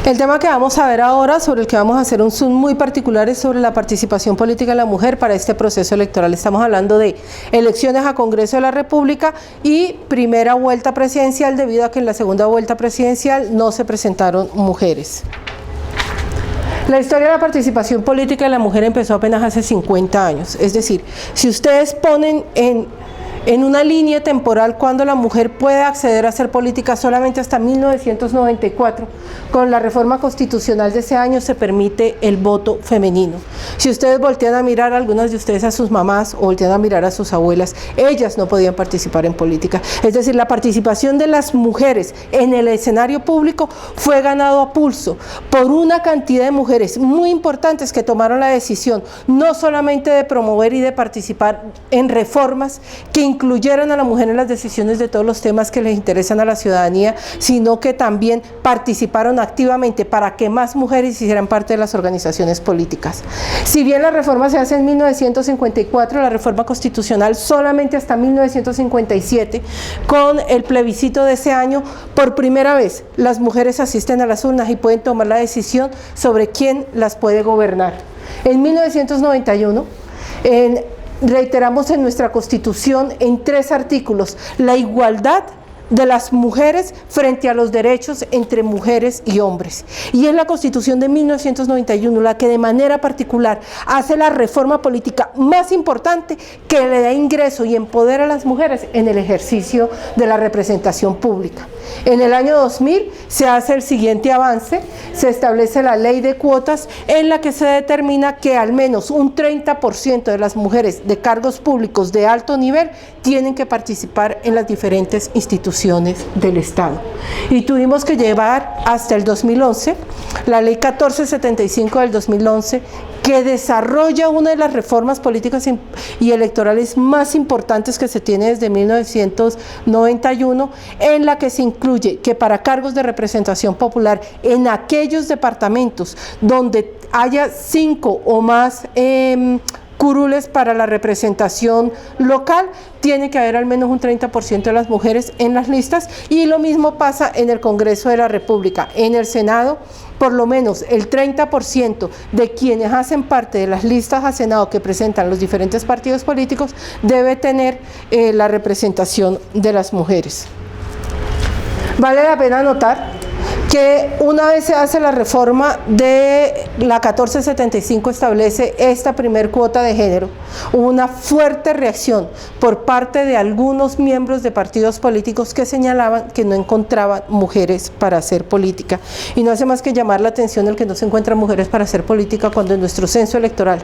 El tema que vamos a ver ahora, sobre el que vamos a hacer un zoom muy particular, es sobre la participación política de la mujer para este proceso electoral. Estamos hablando de elecciones a Congreso de la República y primera vuelta presidencial, debido a que en la segunda vuelta presidencial no se presentaron mujeres. La historia de la participación política de la mujer empezó apenas hace 50 años. Es decir, si ustedes ponen en una línea temporal cuando la mujer puede acceder a hacer política, solamente hasta 1994, con la reforma constitucional de ese año se permite el voto femenino. Si ustedes voltean a mirar, algunas de ustedes, a sus mamás o voltean a mirar a sus abuelas, ellas no podían participar en política. Es decir, la participación de las mujeres en el escenario público fue ganado a pulso por una cantidad de mujeres muy importantes que tomaron la decisión no solamente de promover y de participar en reformas que incluyeran a la mujer en las decisiones de todos los temas que les interesan a la ciudadanía, sino que también participaron activamente para que más mujeres hicieran parte de las organizaciones políticas. Si bien la reforma se hace en 1954, la reforma constitucional solamente hasta 1957, con el plebiscito de ese año, por primera vez las mujeres asisten a las urnas y pueden tomar la decisión sobre quién las puede gobernar. En 1991, reiteramos en nuestra Constitución en 3 artículos la igualdad de las mujeres frente a los derechos entre mujeres y hombres. Y es la Constitución de 1991 la que de manera particular hace la reforma política más importante, que le da ingreso y empodera a las mujeres en el ejercicio de la representación pública. En el año 2000 se hace el siguiente avance: se establece la ley de cuotas, en la que se determina que al menos un 30% de las mujeres de cargos públicos de alto nivel tienen que participar en las diferentes instituciones del Estado. Y tuvimos que llevar hasta el 2011, la ley 1475 del 2011, que desarrolla una de las reformas políticas y electorales más importantes que se tiene desde 1991, en la que se incluye que para cargos de representación popular en aquellos departamentos donde haya 5 o más curules para la representación local, tiene que haber al menos un 30% de las mujeres en las listas, y lo mismo pasa en el Congreso de la República. En el Senado, por lo menos el 30% de quienes hacen parte de las listas a Senado que presentan los diferentes partidos políticos debe tener la representación de las mujeres. Vale la pena notar que una vez se hace la reforma de la 1475, establece esta primer cuota de género, hubo una fuerte reacción por parte de algunos miembros de partidos políticos que señalaban que no encontraban mujeres para hacer política. Y no hace más que llamar la atención el que no se encuentran mujeres para hacer política, cuando en nuestro censo electoral,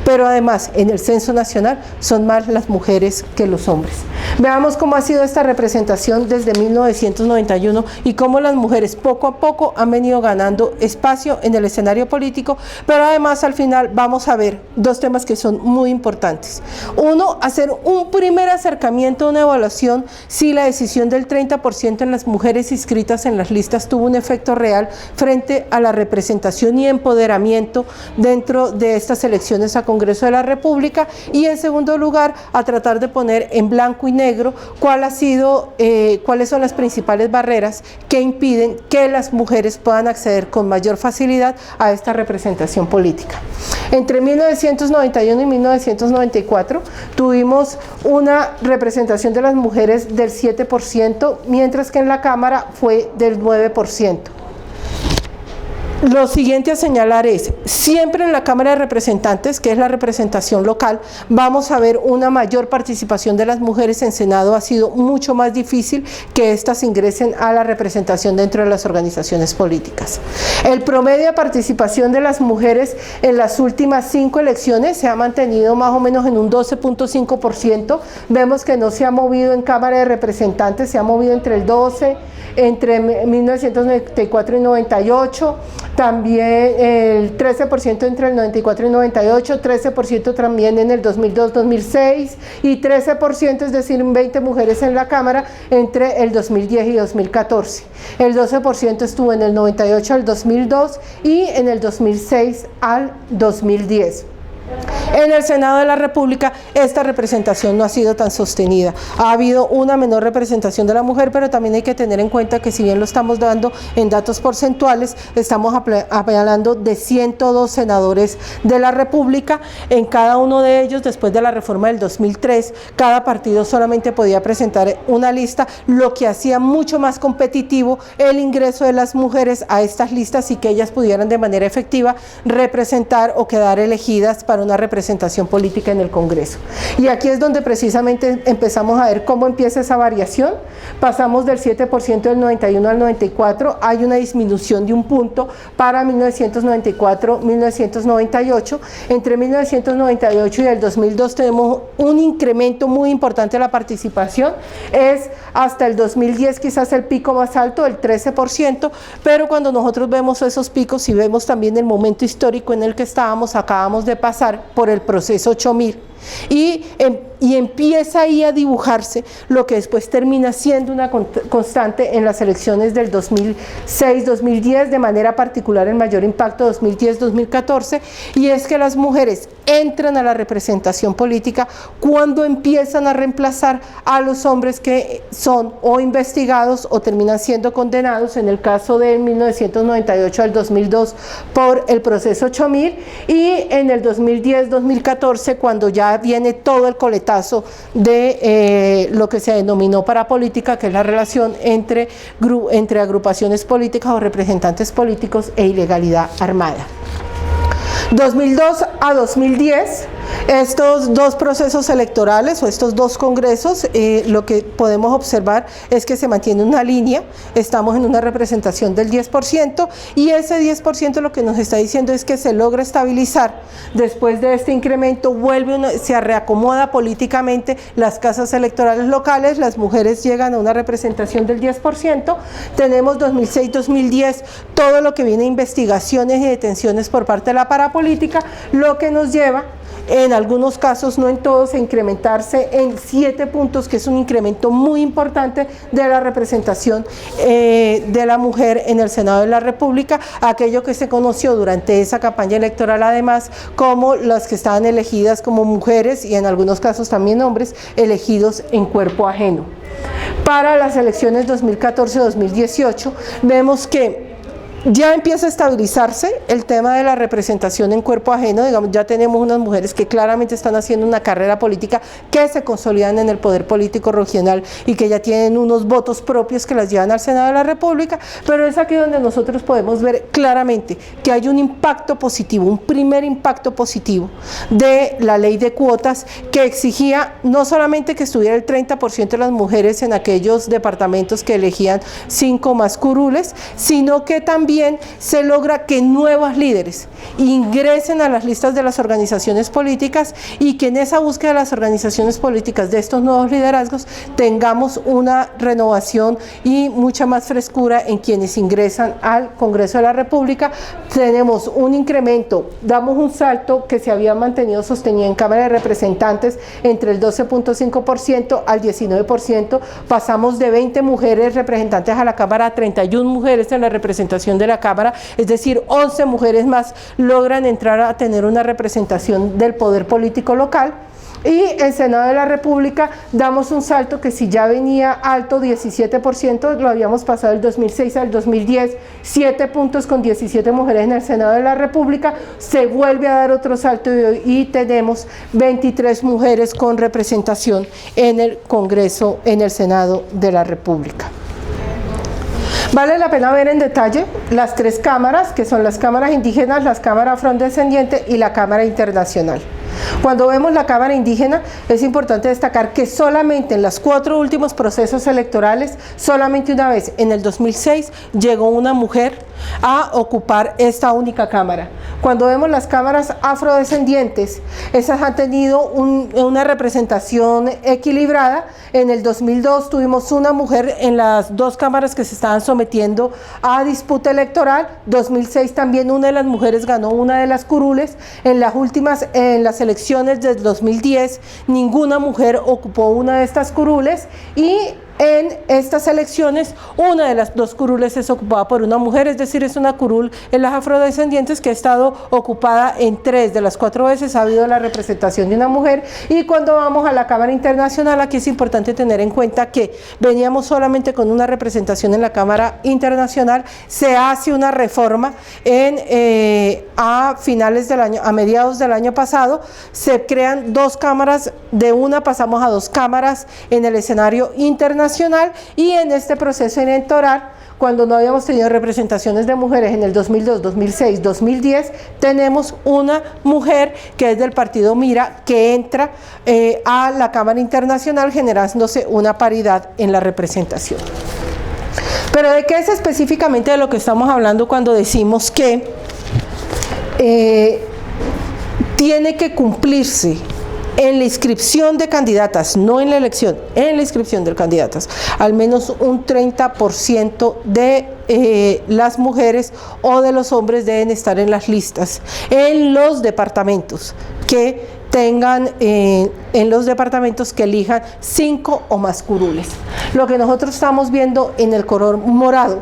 pero además en el censo nacional, son más las mujeres que los hombres. Veamos cómo ha sido esta representación desde 1991 y cómo las mujeres poco a poco han venido ganando espacio en el escenario político, pero además al final vamos a ver 2 temas que son muy importantes. Uno, hacer un primer acercamiento, una evaluación, si la decisión del 30% en las mujeres inscritas en las listas tuvo un efecto real frente a la representación y empoderamiento dentro de estas elecciones a Congreso de la República, y en segundo lugar, a tratar de poner en blanco y negro cuáles son las principales barreras que impiden que las mujeres puedan acceder con mayor facilidad a esta representación política. Entre 1991 y 1994 tuvimos una representación de las mujeres del 7%, mientras que en la Cámara fue del 9%. Lo siguiente a señalar es, siempre en la Cámara de Representantes, que es la representación local, vamos a ver una mayor participación de las mujeres. En Senado ha sido mucho más difícil que éstas ingresen a la representación dentro de las organizaciones políticas. El promedio de participación de las mujeres en las últimas 5 elecciones se ha mantenido más o menos en un 12.5%. Vemos que no se ha movido en Cámara de Representantes, se ha movido entre el 12%, entre 1994 y 98, también el 13% entre el 94 y 98, 13% también en el 2002-2006 y 13%, es decir, 20 mujeres en la Cámara entre el 2010 y 2014. El 12% estuvo en el 98 al 2002 y en el 2006 al 2010. En el Senado de la República esta representación no ha sido tan sostenida. Ha habido una menor representación de la mujer, pero también hay que tener en cuenta que si bien lo estamos dando en datos porcentuales, estamos hablando de 102 senadores de la República. En cada uno de ellos, después de la reforma del 2003, cada partido solamente podía presentar una lista, lo que hacía mucho más competitivo el ingreso de las mujeres a estas listas y que ellas pudieran de manera efectiva representar o quedar elegidas para una representación política en el Congreso. Y aquí es donde precisamente empezamos a ver cómo empieza esa variación. Pasamos del 7% del 91 al 94, hay una disminución de un punto para 1994-1998. Entre 1998 y el 2002 tenemos un incremento muy importante de la participación, es hasta el 2010 quizás el pico más alto, el 13%, pero cuando nosotros vemos esos picos y vemos también el momento histórico en el que acabamos de pasar por el proceso Chomir, y empieza ahí a dibujarse lo que después termina siendo una constante en las elecciones del 2006-2010, de manera particular el mayor impacto 2010-2014, y es que las mujeres entran a la representación política cuando empiezan a reemplazar a los hombres que son o investigados o terminan siendo condenados, en el caso de 1998 al 2002 por el proceso Chomir, y en el 2010-2014 cuando ya viene todo el coletazo de lo que se denominó parapolítica, que es la relación entre agrupaciones políticas o representantes políticos e ilegalidad armada. 2002 a 2010, estos dos procesos electorales o estos dos congresos, lo que podemos observar es que se mantiene una línea, estamos en una representación del 10%, y ese 10% lo que nos está diciendo es que se logra estabilizar. Después de este incremento se reacomoda políticamente las casas electorales locales, las mujeres llegan a una representación del 10%, tenemos 2006-2010 todo lo que viene investigaciones y detenciones por parte de la parapolítica, lo que nos lleva en algunos casos, no en todos, a incrementarse en 7 puntos, que es un incremento muy importante de la representación de la mujer en el Senado de la República, aquello que se conoció durante esa campaña electoral además como las que estaban elegidas como mujeres y en algunos casos también hombres elegidos en cuerpo ajeno. Para las elecciones 2014-2018 vemos que ya empieza a estabilizarse el tema de la representación en cuerpo ajeno, digamos, ya tenemos unas mujeres que claramente están haciendo una carrera política, que se consolidan en el poder político regional y que ya tienen unos votos propios que las llevan al Senado de la República, pero es aquí donde nosotros podemos ver claramente que hay un impacto positivo, un primer impacto positivo de la ley de cuotas que exigía no solamente que estuviera el 30% de las mujeres en aquellos departamentos que elegían 5 más curules, sino que también se logra que nuevos líderes ingresen a las listas de las organizaciones políticas y que en esa búsqueda de las organizaciones políticas de estos nuevos liderazgos tengamos una renovación y mucha más frescura en quienes ingresan al Congreso de la República. Tenemos un incremento, damos un salto que se había mantenido sostenido en Cámara de Representantes entre el 12.5% al 19%, pasamos de 20 mujeres representantes a la Cámara a 31 mujeres en la representación de la Cámara, es decir, 11 mujeres más logran entrar a tener una representación del poder político local. Y en Senado de la República damos un salto que si ya venía alto 17%, lo habíamos pasado del 2006 al 2010, 7 puntos con 17 mujeres en el Senado de la República, se vuelve a dar otro salto y tenemos 23 mujeres con representación en el Congreso, en el Senado de la República. Vale la pena ver en detalle las 3 cámaras, que son las cámaras indígenas, las cámaras afrodescendientes y la Cámara Internacional. Cuando vemos la Cámara Indígena, es importante destacar que solamente en los 4 últimos procesos electorales, solamente una vez, en el 2006, llegó una mujer a ocupar esta única Cámara. Cuando vemos las cámaras afrodescendientes, esas han tenido una representación equilibrada. En el 2002 tuvimos una mujer en las 2 cámaras que se estaban sometiendo a disputa electoral. 2006 también una de las mujeres ganó una de las curules. En las elecciones del 2010, ninguna mujer ocupó una de estas curules y en estas elecciones una de las dos curules es ocupada por una mujer, es decir, es una curul en las afrodescendientes que ha estado ocupada en 3 de las 4 veces ha habido la representación de una mujer. Y cuando vamos a la Cámara Internacional, aquí es importante tener en cuenta que veníamos solamente con una representación en la Cámara Internacional, se hace una reforma a finales del año, a mediados del año pasado, se crean 2 cámaras, de una pasamos a 2 cámaras en el escenario internacional, y en este proceso electoral, cuando no habíamos tenido representaciones de mujeres en el 2002, 2006, 2010, tenemos una mujer que es del partido Mira, que entra a la Cámara Internacional, generándose una paridad en la representación. Pero ¿de qué es específicamente de lo que estamos hablando cuando decimos que tiene que cumplirse en la inscripción de candidatas, no en la elección, en la inscripción de candidatas, al menos un 30% de las mujeres o de los hombres deben estar en las listas, en los departamentos que tengan, en los departamentos que elijan 5 o más curules. Lo que nosotros estamos viendo en el color morado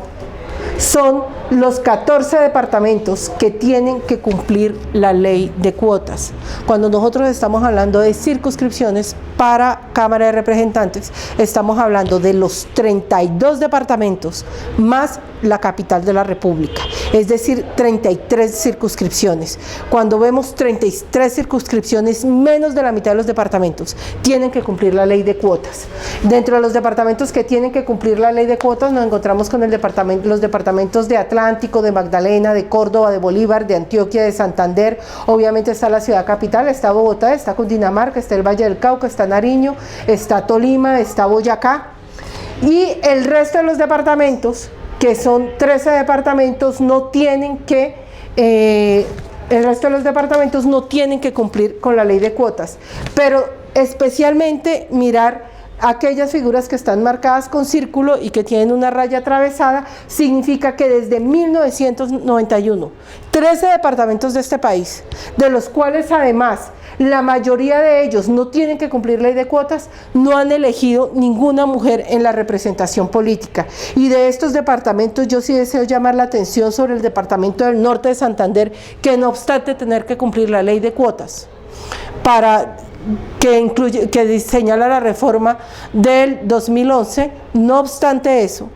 son los 14 departamentos que tienen que cumplir la ley de cuotas. Cuando nosotros estamos hablando de circunscripciones para Cámara de Representantes, estamos hablando de los 32 departamentos más la capital de la República, es decir, 33 circunscripciones. Cuando vemos 33 circunscripciones, menos de la mitad de los departamentos tienen que cumplir la ley de cuotas. Dentro de los departamentos que tienen que cumplir la ley de cuotas, nos encontramos con los departamentos de Atlántico, de Magdalena, de Córdoba, de Bolívar, de Antioquia, de Santander. Obviamente está la ciudad capital, está Bogotá, está Cundinamarca, está el Valle del Cauca, está Nariño, está Tolima, está Boyacá. Y el resto de los departamentos, que son 13 departamentos, no tienen que, el resto de los departamentos no tienen que cumplir con la ley de cuotas, pero especialmente mirar aquellas figuras que están marcadas con círculo y que tienen una raya atravesada, significa que desde 1991, 13 departamentos de este país, de los cuales además la mayoría de ellos no tienen que cumplir ley de cuotas, no han elegido ninguna mujer en la representación política. Y de estos departamentos yo sí deseo llamar la atención sobre el departamento del norte de Santander, que no obstante tener que cumplir la ley de cuotas, que señala la reforma del 2011, no obstante eso,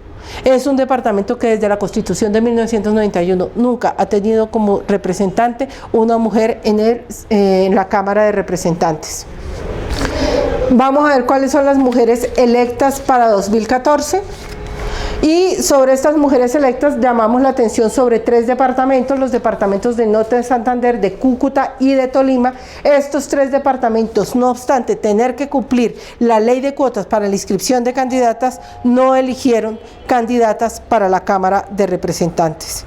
es un departamento que desde la Constitución de 1991 nunca ha tenido como representante una mujer en la Cámara de Representantes. Vamos a ver cuáles son las mujeres electas para 2014. Y sobre estas mujeres electas llamamos la atención sobre 3 departamentos, los departamentos del norte de Santander, de Cúcuta y de Tolima. Estos 3 departamentos, no obstante tener que cumplir la ley de cuotas para la inscripción de candidatas, no eligieron candidatas para la Cámara de Representantes.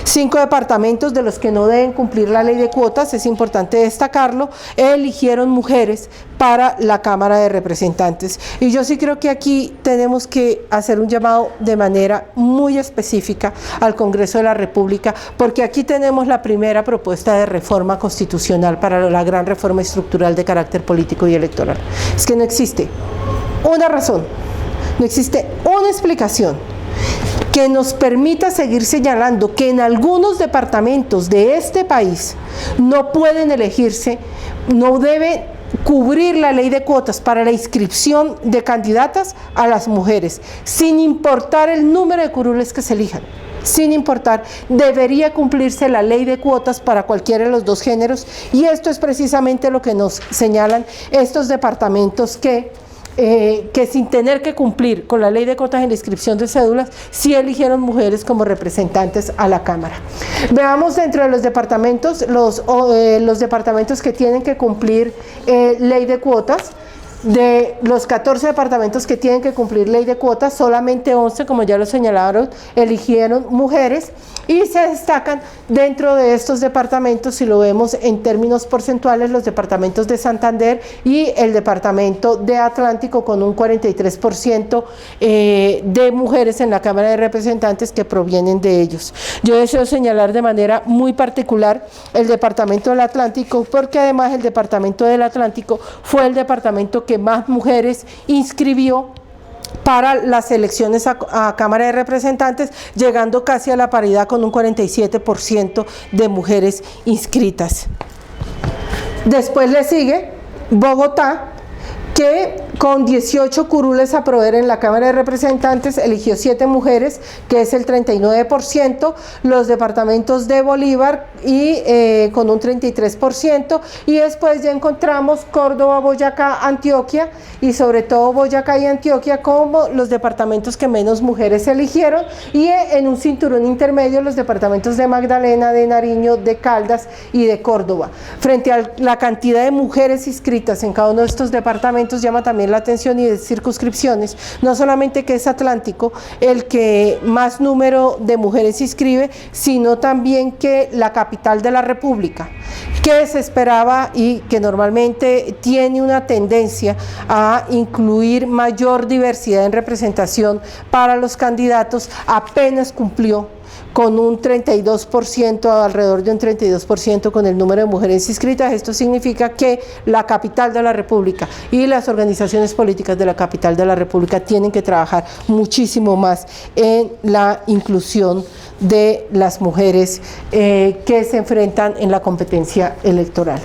5 departamentos de los que no deben cumplir la ley de cuotas, es importante destacarlo, eligieron mujeres para la Cámara de Representantes. Y yo sí creo que aquí tenemos que hacer un llamado de manera muy específica al Congreso de la República, porque aquí tenemos la primera propuesta de reforma constitucional para la gran reforma estructural de carácter político y electoral. Es que no existe una razón, no existe una explicación que nos permita seguir señalando que en algunos departamentos de este país no pueden elegirse, no debe cubrir la ley de cuotas para la inscripción de candidatas a las mujeres, sin importar el número de curules que se elijan. Sin importar, debería cumplirse la ley de cuotas para cualquiera de los 2 géneros, y esto es precisamente lo que nos señalan estos departamentos que sin tener que cumplir con la ley de cuotas en la inscripción de cédulas, sí eligieron mujeres como representantes a la Cámara. Veamos dentro de los departamentos, los departamentos que tienen que cumplir ley de cuotas. De los 14 departamentos que tienen que cumplir ley de cuotas, solamente 11, como ya lo señalaron, eligieron mujeres, y se destacan dentro de estos departamentos, si lo vemos en términos porcentuales, los departamentos de Santander y el departamento de Atlántico, con un 43% de mujeres en la Cámara de Representantes que provienen de ellos. Yo deseo señalar de manera muy particular el departamento del Atlántico, porque además el departamento del Atlántico fue el departamento que más mujeres inscribió para las elecciones a Cámara de Representantes, llegando casi a la paridad con un 47% de mujeres inscritas. Después le sigue Bogotá, que con 18 curules a proveer en la Cámara de Representantes eligió 7 mujeres, que es el 39%, los departamentos de Bolívar y con un 33%, y después ya encontramos Córdoba, Boyacá, Antioquia, y sobre todo Boyacá y Antioquia como los departamentos que menos mujeres eligieron, y en un cinturón intermedio los departamentos de Magdalena, de Nariño, de Caldas y de Córdoba. Frente a la cantidad de mujeres inscritas en cada uno de estos departamentos, llama también la atención, y de circunscripciones, no solamente que es Atlántico el que más número de mujeres inscribe, sino también que la capital de la República, que se esperaba y que normalmente tiene una tendencia a incluir mayor diversidad en representación para los candidatos, apenas cumplió con un 32%, alrededor de un 32% con el número de mujeres inscritas. Esto significa que la capital de la República y las organizaciones políticas de la capital de la República tienen que trabajar muchísimo más en la inclusión de las mujeres que se enfrentan en la competencia electoral.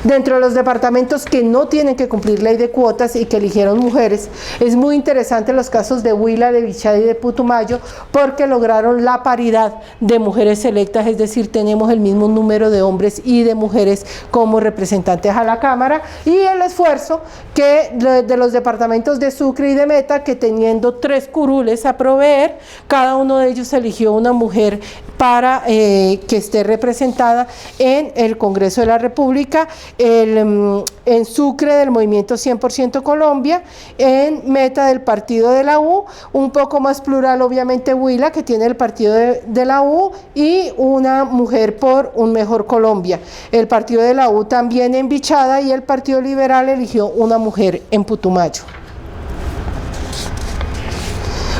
Dentro de los departamentos que no tienen que cumplir ley de cuotas y que eligieron mujeres, es muy interesante los casos de Huila, de Bichada y de Putumayo, porque lograron la paridad de mujeres electas, es decir, tenemos el mismo número de hombres y de mujeres como representantes a la Cámara, y el esfuerzo que de los departamentos de Sucre y de Meta, que teniendo 3 curules a proveer, cada uno de ellos eligió una mujer para que esté representada en el Congreso de la República, en Sucre del Movimiento 100% Colombia, en Meta del partido de la U, un poco más plural obviamente Huila, que tiene el partido de la U, y una mujer por un mejor Colombia. El partido de la U también en Bichada, y el Partido Liberal eligió una mujer en Putumayo.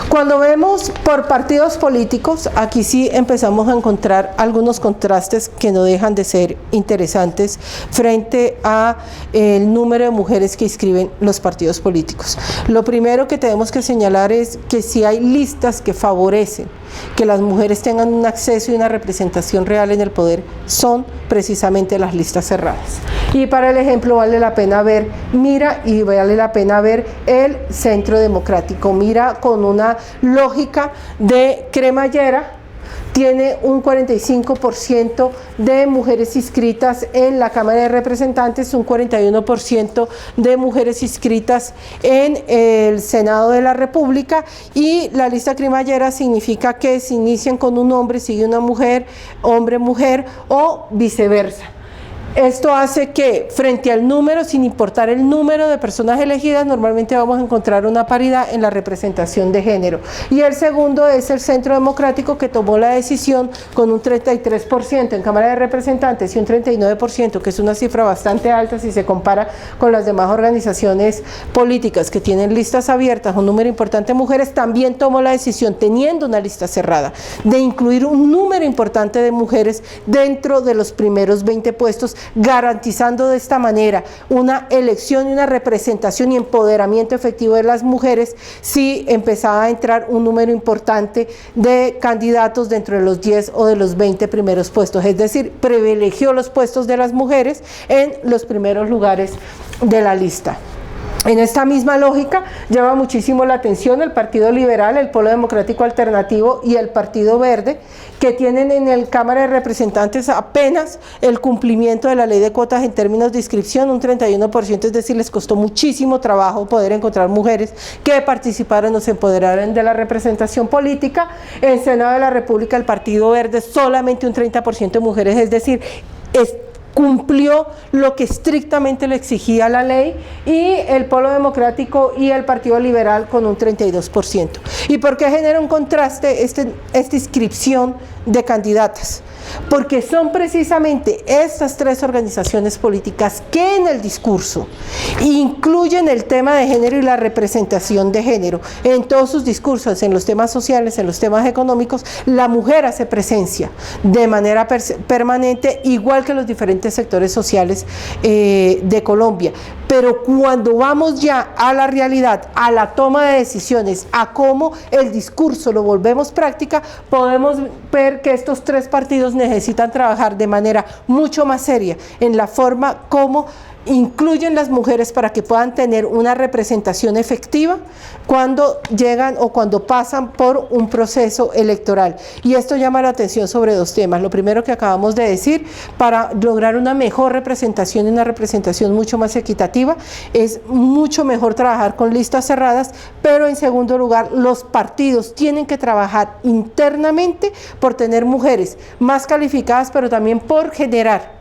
Cuando vemos por partidos políticos, aquí sí empezamos a encontrar algunos contrastes que no dejan de ser interesantes frente a el número de mujeres que inscriben los partidos políticos. Lo primero que tenemos que señalar es que si hay listas que favorecen que las mujeres tengan un acceso y una representación real en el poder, son precisamente las listas cerradas. Y para el ejemplo vale la pena ver Mira, y vale la pena ver el Centro Democrático. Mira, con una lógica de cremallera, tiene un 45% de mujeres inscritas en la Cámara de Representantes, un 41% de mujeres inscritas en el Senado de la República, y la lista cremallera significa que se inician con un hombre, sigue una mujer, hombre, mujer, o viceversa. Esto hace que frente al número, sin importar el número de personas elegidas, normalmente vamos a encontrar una paridad en la representación de género. Y el segundo es el Centro Democrático, que tomó la decisión con un 33% en Cámara de Representantes y un 39%, que es una cifra bastante alta si se compara con las demás organizaciones políticas que tienen listas abiertas, un número importante de mujeres. También tomó la decisión, teniendo una lista cerrada, de incluir un número importante de mujeres dentro de los primeros 20 puestos, garantizando de esta manera una elección y una representación y empoderamiento efectivo de las mujeres si empezaba a entrar un número importante de candidatos dentro de los 10 o de los 20 primeros puestos, es decir, privilegió los puestos de las mujeres en los primeros lugares de la lista. En esta misma lógica llama muchísimo la atención el Partido Liberal, el Polo Democrático Alternativo y el Partido Verde, que tienen en el Cámara de Representantes apenas el cumplimiento de la ley de cuotas en términos de inscripción, un 31%, es decir, les costó muchísimo trabajo poder encontrar mujeres que participaran o se empoderaran de la representación política. En Senado de la República, el Partido Verde, solamente un 30% de mujeres, es decir, cumplió lo que estrictamente le exigía la ley, y el Polo Democrático y el Partido Liberal con un 32%. ¿Y por qué genera un contraste esta inscripción de candidatas? Porque son precisamente estas 3 organizaciones políticas que en el discurso incluyen el tema de género y la representación de género en todos sus discursos, en los temas sociales, en los temas económicos. La mujer hace presencia de manera permanente, igual que los diferentes sectores sociales de Colombia. Pero cuando vamos ya a la realidad, a la toma de decisiones, a cómo el discurso lo volvemos práctica, podemos ver que estos tres partidos necesitan trabajar de manera mucho más seria en la forma como incluyen las mujeres para que puedan tener una representación efectiva cuando llegan o cuando pasan por un proceso electoral. Y esto llama la atención sobre dos temas. Lo primero que acabamos de decir, para lograr una mejor representación y una representación mucho más equitativa, es mucho mejor trabajar con listas cerradas, pero en segundo lugar, los partidos tienen que trabajar internamente por tener mujeres más calificadas, pero también por generar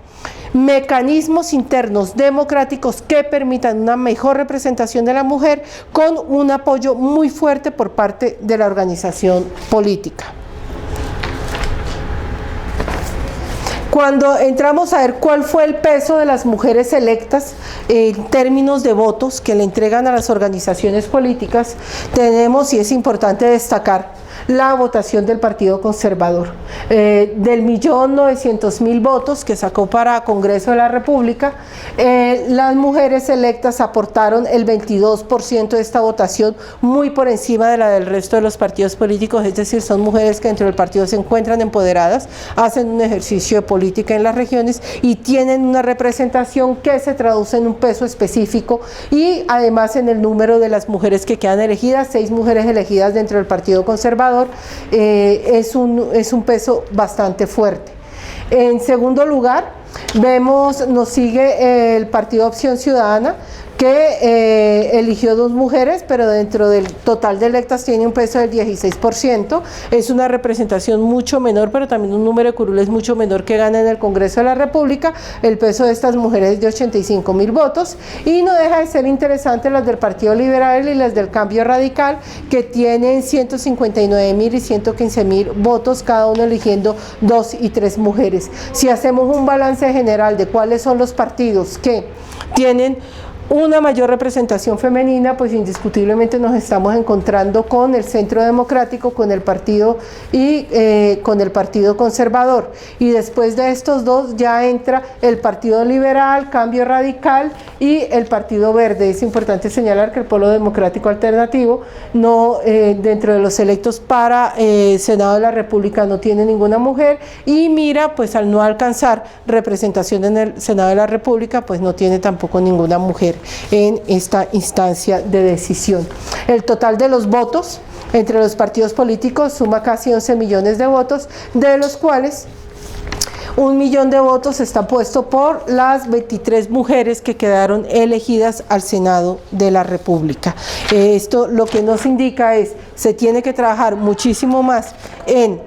mecanismos internos democráticos que permitan una mejor representación de la mujer con un apoyo muy fuerte por parte de la organización política. Cuando entramos a ver cuál fue el peso de las mujeres electas en términos de votos que le entregan a las organizaciones políticas, tenemos, y es importante destacar, la votación del Partido Conservador. Del 1.900.000 votos que sacó para Congreso de la República, las mujeres electas aportaron el 22% de esta votación, muy por encima de la del resto de los partidos políticos, es decir, son mujeres que dentro del partido se encuentran empoderadas, hacen un ejercicio de política en las regiones y tienen una representación que se traduce en un peso específico y además en el número de las mujeres que quedan elegidas, 6 mujeres elegidas dentro del Partido Conservador, es un peso bastante fuerte. En segundo lugar, nos sigue el Partido Opción Ciudadana, que eligió 2 mujeres, pero dentro del total de electas tiene un peso del 16%, es una representación mucho menor, pero también un número de curules mucho menor que gana en el Congreso de la República. El peso de estas mujeres es de 85.000 votos, y no deja de ser interesante las del Partido Liberal y las del Cambio Radical, que tienen 159.000 y 115.000 votos, cada uno eligiendo 2 y 3 mujeres. Si hacemos un balance general de cuáles son los partidos que tienen una mayor representación femenina, pues indiscutiblemente nos estamos encontrando con el Centro Democrático, con el partido con el Partido Conservador, y después de estos dos ya entra el Partido Liberal, Cambio Radical y el Partido Verde. Es importante señalar que el Polo Democrático Alternativo no, dentro de los electos para Senado de la República, no tiene ninguna mujer, y Mira, pues al no alcanzar representación en el Senado de la República, pues no tiene tampoco ninguna mujer en esta instancia de decisión. El total de los votos entre los partidos políticos suma casi 11 millones de votos, de los cuales 1 millón de votos está puesto por las 23 mujeres que quedaron elegidas al Senado de la República. Esto lo que nos indica es, se tiene que trabajar muchísimo más en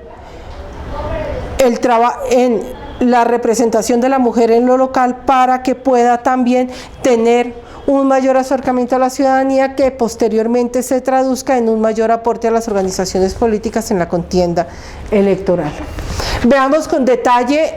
la representación de la mujer en lo local para que pueda también tener un mayor acercamiento a la ciudadanía que posteriormente se traduzca en un mayor aporte a las organizaciones políticas en la contienda electoral. Veamos con detalle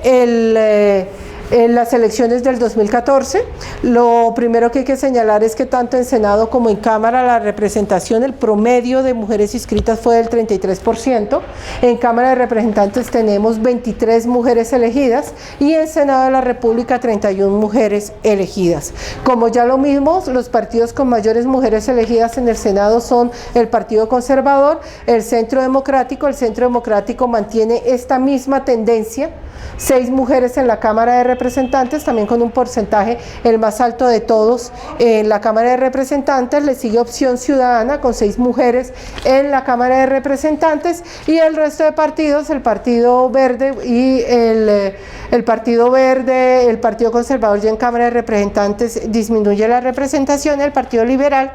las elecciones del 2014. Lo primero que hay que señalar es que tanto en Senado como en Cámara la representación, el promedio de mujeres inscritas fue del 33%, en Cámara de Representantes tenemos 23 mujeres elegidas y en Senado de la República 31 mujeres elegidas. Como ya lo mismo, los partidos con mayores mujeres elegidas en el Senado son el Partido Conservador, el Centro Democrático. El Centro Democrático mantiene esta misma tendencia, 6 mujeres en la Cámara de Representantes, también con un porcentaje el más alto de todos en la Cámara de Representantes. Le sigue Opción Ciudadana con 6 mujeres en la Cámara de Representantes, y el resto de partidos, el Partido Verde y el Partido Conservador ya en Cámara de Representantes disminuye la representación. El Partido Liberal,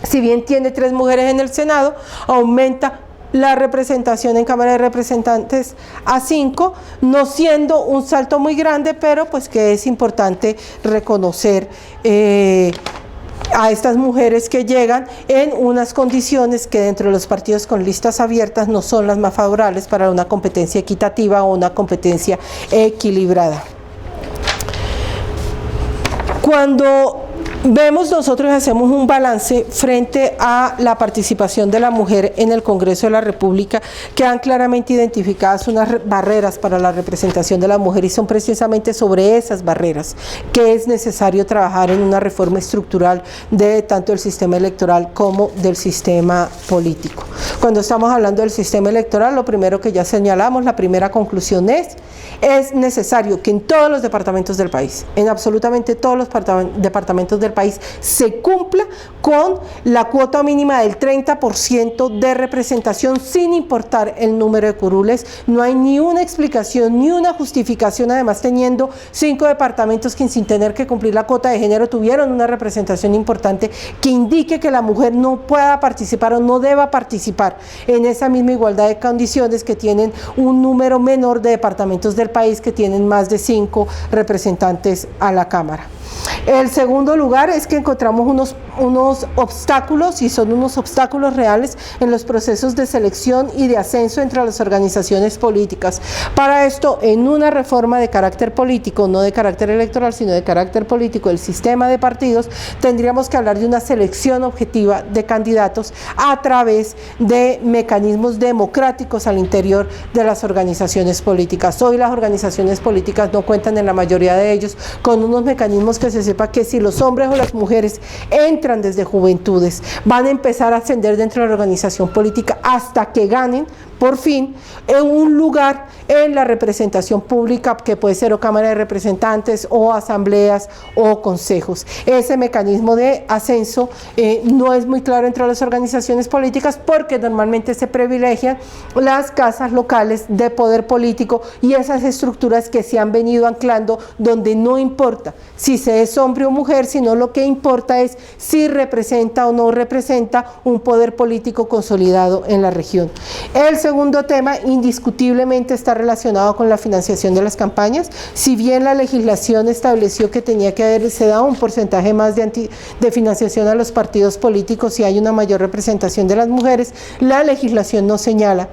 si bien tiene 3 mujeres en el Senado, aumenta la representación en Cámara de Representantes a 5, no siendo un salto muy grande, pero pues que es importante reconocer a estas mujeres que llegan en unas condiciones que dentro de los partidos con listas abiertas no son las más favorables para una competencia equitativa o una competencia equilibrada. Cuando Vemos nosotros, hacemos un balance frente a la participación de la mujer en el Congreso de la República, que han claramente identificadas unas barreras para la representación de la mujer, y son precisamente sobre esas barreras que es necesario trabajar en una reforma estructural de tanto el sistema electoral como del sistema político. Cuando estamos hablando del sistema electoral, lo primero que ya señalamos, la primera conclusión es necesario que en todos los departamentos del país, en absolutamente todos los departamentos del país, se cumpla con la cuota mínima del 30% de representación sin importar el número de curules. No hay ni una explicación ni una justificación, además teniendo 5 departamentos que sin tener que cumplir la cuota de género tuvieron una representación importante, que indique que la mujer no pueda participar o no deba participar en esa misma igualdad de condiciones que tienen un número menor de departamentos del país que tienen más de 5 representantes a la Cámara. El segundo lugar es que encontramos unos obstáculos, y son unos obstáculos reales en los procesos de selección y de ascenso entre las organizaciones políticas. Para esto, en una reforma de carácter político, no de carácter electoral, sino de carácter político, el sistema de partidos, tendríamos que hablar de una selección objetiva de candidatos a través de mecanismos democráticos al interior de las organizaciones políticas. Hoy las organizaciones políticas no cuentan, en la mayoría de ellos, con unos mecanismos que se sepa que si los hombres o las mujeres entran desde juventudes, van a empezar a ascender dentro de la organización política hasta que ganen por fin en un lugar en la representación pública, que puede ser o Cámara de Representantes o asambleas o consejos. Ese mecanismo de ascenso no es muy claro entre las organizaciones políticas, porque normalmente se privilegian las casas locales de poder político y esas estructuras que se han venido anclando, donde no importa si se es hombre o mujer, sino lo que importa es si representa o no representa un poder político consolidado en la región. El segundo tema indiscutiblemente está relacionado con la financiación de las campañas. Si bien la legislación estableció que tenía que haberse dado un porcentaje más de financiación a los partidos políticos si hay una mayor representación de las mujeres, la legislación no señala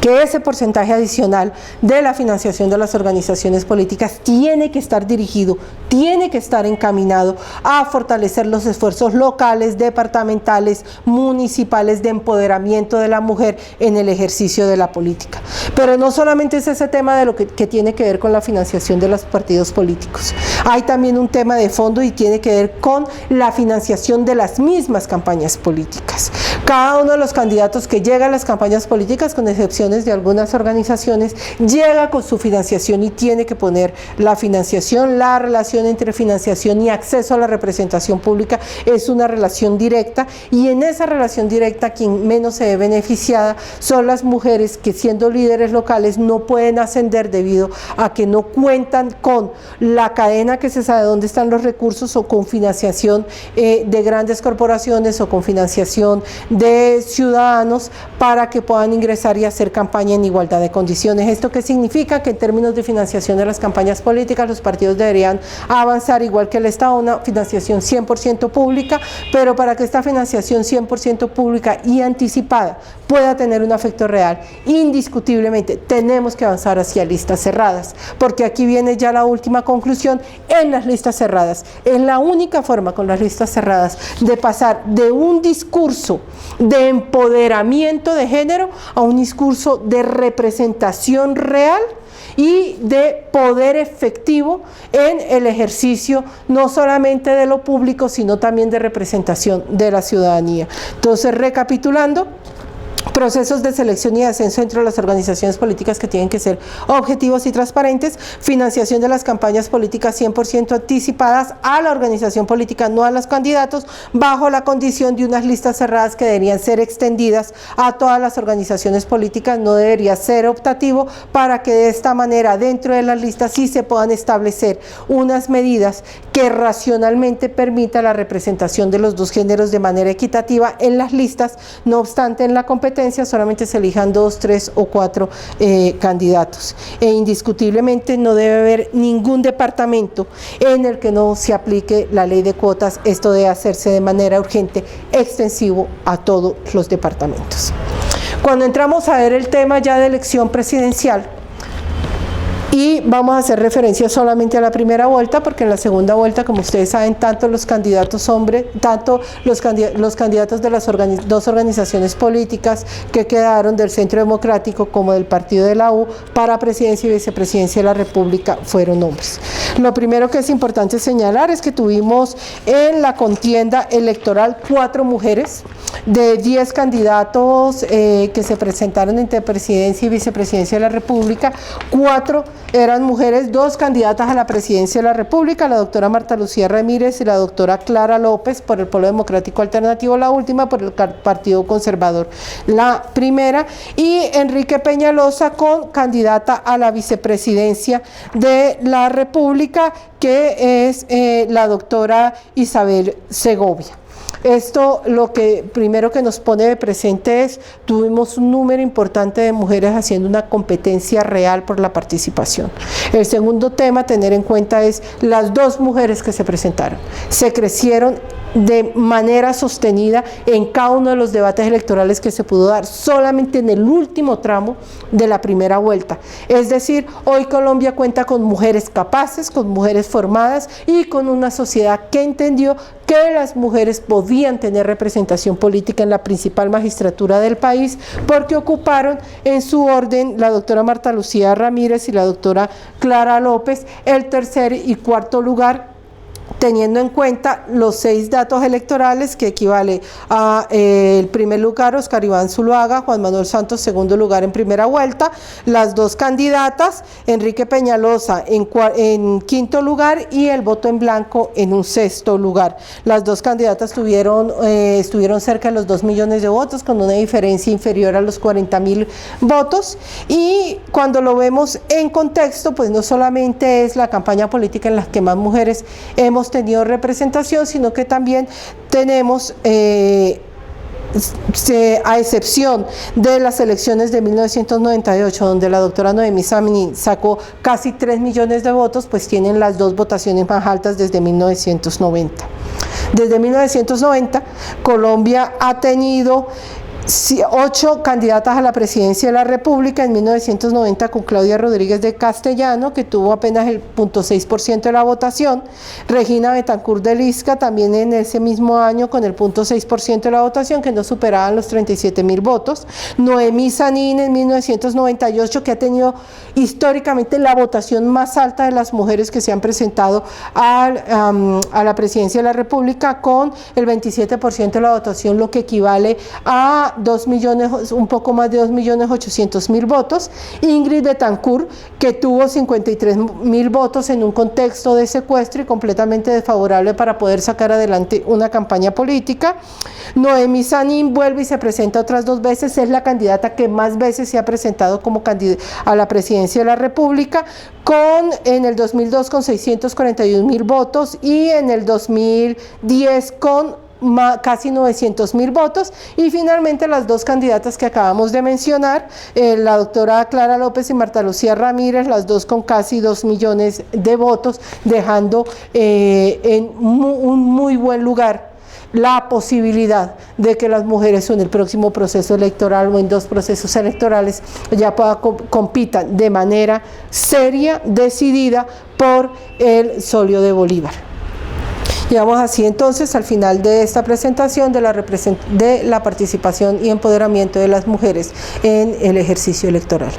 que ese porcentaje adicional de la financiación de las organizaciones políticas tiene que estar dirigido, tiene que estar encaminado a fortalecer los esfuerzos locales, departamentales, municipales de empoderamiento de la mujer en el ejercicio de la política. Pero no solamente es ese tema de lo que tiene que ver con la financiación de los partidos políticos. Hay también un tema de fondo y tiene que ver con la financiación de las mismas campañas políticas. Cada uno de los candidatos que llega a las campañas políticas, con excepciones de algunas organizaciones, llega con su financiación y tiene que poner la financiación. La relación entre financiación y acceso a la representación pública es una relación directa, y en esa relación directa quien menos se ve beneficiada son las mujeres, que siendo líderes locales no pueden ascender debido a que no cuentan con la cadena que se sabe dónde están los recursos, o con financiación de grandes corporaciones, o con financiación de ciudadanos para que puedan ingresar y hacer campaña en igualdad de condiciones. ¿Esto qué significa? Que en términos de financiación de las campañas políticas, los partidos deberían avanzar igual que el Estado, una financiación 100% pública, pero para que esta financiación 100% pública y anticipada pueda tener un efecto real, indiscutiblemente tenemos que avanzar hacia listas cerradas, porque aquí viene ya la última conclusión. En las listas cerradas es la única forma, con las listas cerradas, de pasar de un discurso de empoderamiento de género a un discurso de representación real y de poder efectivo en el ejercicio no solamente de lo público, sino también de representación de la ciudadanía. Entonces, recapitulando, procesos de selección y ascenso entre las organizaciones políticas que tienen que ser objetivos y transparentes, financiación de las campañas políticas 100% anticipadas a la organización política, no a los candidatos, bajo la condición de unas listas cerradas que deberían ser extendidas a todas las organizaciones políticas, no debería ser optativo, para que de esta manera dentro de las listas sí se puedan establecer unas medidas que racionalmente permitan la representación de los dos géneros de manera equitativa en las listas. No obstante, en la competencia solamente se elijan 2, 3 o 4 candidatos, e indiscutiblemente no debe haber ningún departamento en el que no se aplique la ley de cuotas. Esto debe hacerse de manera urgente, extensivo a todos los departamentos. Cuando entramos a ver el tema ya de elección presidencial, Y vamos a hacer referencia solamente a la primera vuelta, porque en la segunda vuelta, como ustedes saben, tanto los candidatos hombres, tanto los candidatos de las dos organizaciones políticas que quedaron del Centro Democrático como del Partido de la U para presidencia y vicepresidencia de la República fueron hombres. Lo primero que es importante señalar es que tuvimos en la contienda electoral 4 mujeres de 10 candidatos que se presentaron entre presidencia y vicepresidencia de la República. 4 eran mujeres, 2 candidatas a la presidencia de la República, la doctora Marta Lucía Ramírez y la doctora Clara López por el Polo Democrático Alternativo, la última por el Partido Conservador, la primera, y Enrique Peñalosa con candidata a la vicepresidencia de la República, que es la doctora Isabel Segovia. Esto lo que primero que nos pone de presente es, tuvimos un número importante de mujeres haciendo una competencia real por la participación. El segundo tema a tener en cuenta es las 2 mujeres que se presentaron. Se crecieron de manera sostenida en cada uno de los debates electorales que se pudo dar, solamente en el último tramo de la primera vuelta. Es decir, hoy Colombia cuenta con mujeres capaces, con mujeres formadas y con una sociedad que entendió que las mujeres podían tener representación política en la principal magistratura del país, porque ocuparon en su orden la doctora Marta Lucía Ramírez y la doctora Clara López el tercer y cuarto lugar, teniendo en cuenta los 6 datos electorales, que equivale a el primer lugar Oscar Iván Zuluaga, Juan Manuel Santos segundo lugar en primera vuelta, las 2 candidatas, Enrique Peñalosa en quinto lugar y el voto en blanco en un sexto lugar. Las 2 candidatas estuvieron cerca de los 2 millones de votos, con una diferencia inferior a los 40.000 votos, y cuando lo vemos en contexto, pues no solamente es la campaña política en la que más mujeres hemos tenido representación, sino que también tenemos, a excepción de las elecciones de 1998, donde la doctora Noemí Saminin sacó casi 3 millones de votos, pues tienen las 2 votaciones más altas desde 1990. Desde 1990, Colombia ha tenido 8 candidatas a la presidencia de la República, en 1990 con Claudia Rodríguez de Castellano, que tuvo apenas el 0.6% de la votación, Regina Betancourt de Lisca también en ese mismo año con el 0.6% de la votación, que no superaban los 37.000 votos, Noemí Sanín en 1998, que ha tenido históricamente la votación más alta de las mujeres que se han presentado a la presidencia de la República, con el 27% de la votación, lo que equivale a 2 millones, un poco más de 2.800.000 votos. Ingrid Betancourt, que tuvo 53.000 votos en un contexto de secuestro y completamente desfavorable para poder sacar adelante una campaña política. Noemí Sanín vuelve y se presenta otras 2 veces, es la candidata que más veces se ha presentado como candidata a la presidencia de la República, en el 2002 con 641.000 votos y en el 2010 con casi 900.000 votos, y finalmente las 2 candidatas que acabamos de mencionar, la doctora Clara López y Marta Lucía Ramírez, las 2 con casi 2 millones de votos, dejando en un muy buen lugar la posibilidad de que las mujeres en el próximo proceso electoral o en 2 procesos electorales ya compitan de manera seria, decidida por el solio de Bolívar. Llegamos así entonces al final de esta presentación de la participación y empoderamiento de las mujeres en el ejercicio electoral.